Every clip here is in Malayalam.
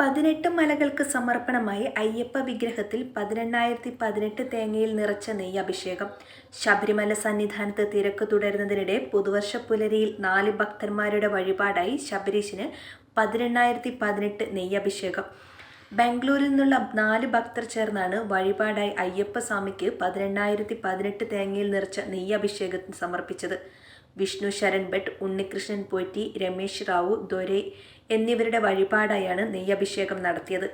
18 മലകൾക്ക് സമർപ്പണമായി അയ്യപ്പ വിഗ്രഹത്തിൽ 18,018 തേങ്ങയിൽ നിറച്ച നെയ്യഭിഷേകം. ശബരിമല സന്നിധാനത്ത് തിരക്ക് തുടരുന്നതിനിടെ പുതുവർഷ പുലരിയിൽ 4 ഭക്തന്മാരുടെ വഴിപാടായി ശബരീശന് 18,018 നെയ്യഭിഷേകം. ബാംഗ്ലൂരിൽ നിന്നുള്ള 4 ഭക്തർ ചേർന്നാണ് വഴിപാടായി അയ്യപ്പസ്വാമിക്ക് 18,018 തേങ്ങയിൽ നിറച്ച നെയ്യഭിഷേകം സമർപ്പിച്ചത്. വിഷ്ണു ശരൺ ഭട്ട്, ഉണ്ണികൃഷ്ണൻ പോറ്റി, രമേശ് റാവു, ദൊരൈ എന്നിവരുടെ വഴിപാടായാണ് നെയ്യഭിഷേകം നടത്തിയത്.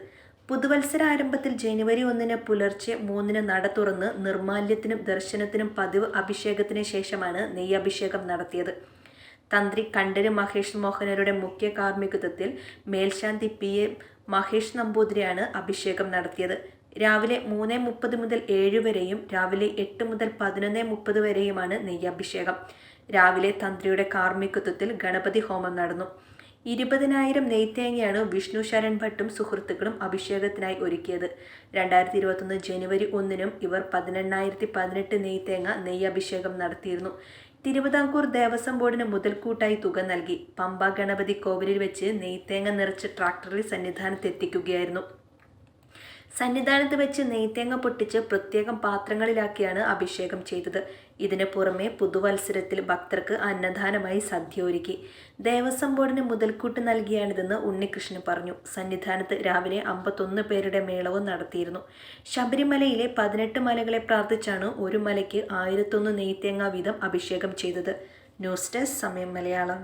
പുതുവത്സരാരംഭത്തിൽ ജനുവരി 1 പുലർച്ചെ 3 നട തുറന്ന് നിർമാല്യത്തിനും ദർശനത്തിനും പതിവ് അഭിഷേകത്തിന് ശേഷമാണ് നെയ്യഭിഷേകം നടത്തിയത്. തന്ത്രി കണ്ഠര് മഹേഷ് മോഹനരുടെ മുഖ്യ കാർമ്മികത്വത്തിൽ മേൽശാന്തി പി.എ. മഹേഷ് നമ്പൂതിരിയാണ് അഭിഷേകം നടത്തിയത്. രാവിലെ 3:30 മുതൽ 7 വരെയും രാവിലെ 8 മുതൽ 11:30 വരെയുമാണ് നെയ്യഭിഷേകം. രാവിലെ തന്ത്രിയുടെ കാർമ്മികത്വത്തിൽ ഗണപതി ഹോമം നടന്നു. 20,000 നെയ്ത്തേങ്ങയാണ് വിഷ്ണു ശരൺ ഭട്ടും സുഹൃത്തുക്കളും അഭിഷേകത്തിനായി ഒരുക്കിയത്. 2021 ജനുവരി 1 ഇവർ 18,018 നെയ്ത്തേങ്ങ നെയ്യഭിഷേകം നടത്തിയിരുന്നു. തിരുവിതാംകൂർ ദേവസ്വം ബോർഡിന് മുതൽക്കൂട്ടായി തുക നൽകി. പമ്പ ഗണപതി കോവിലിൽ വെച്ച് നെയ്ത്തേങ്ങ നിറച്ച് ട്രാക്ടറിൽ സന്നിധാനത്തെത്തിക്കുകയായിരുന്നു. സന്നിധാനത്ത് വെച്ച് നെയ്ത്തേങ്ങ പൊട്ടിച്ച് പ്രത്യേകം പാത്രങ്ങളിലാക്കിയാണ് അഭിഷേകം ചെയ്തത്. ഇതിന് പുറമെ പുതുവത്സരത്തിൽ ഭക്തർക്ക് അന്നദാനമായി സദ്യ ഒരുക്കി. ദേവസ്വം ബോർഡിന് മുതൽക്കൂട്ട് നൽകിയാണിതെന്ന് ഉണ്ണികൃഷ്ണൻ പറഞ്ഞു. സന്നിധാനത്ത് രാവിലെ 51 പേരുടെ മേളവും നടത്തിയിരുന്നു. ശബരിമലയിലെ 18 മലകളെ പ്രാർത്ഥിച്ചാണ് ഒരു മലയ്ക്ക് 1001 നെയ്ത്തേങ്ങ വീതം അഭിഷേകം ചെയ്തത്. ന്യൂസ് ഡെസ്ക് സമയം മലയാളം.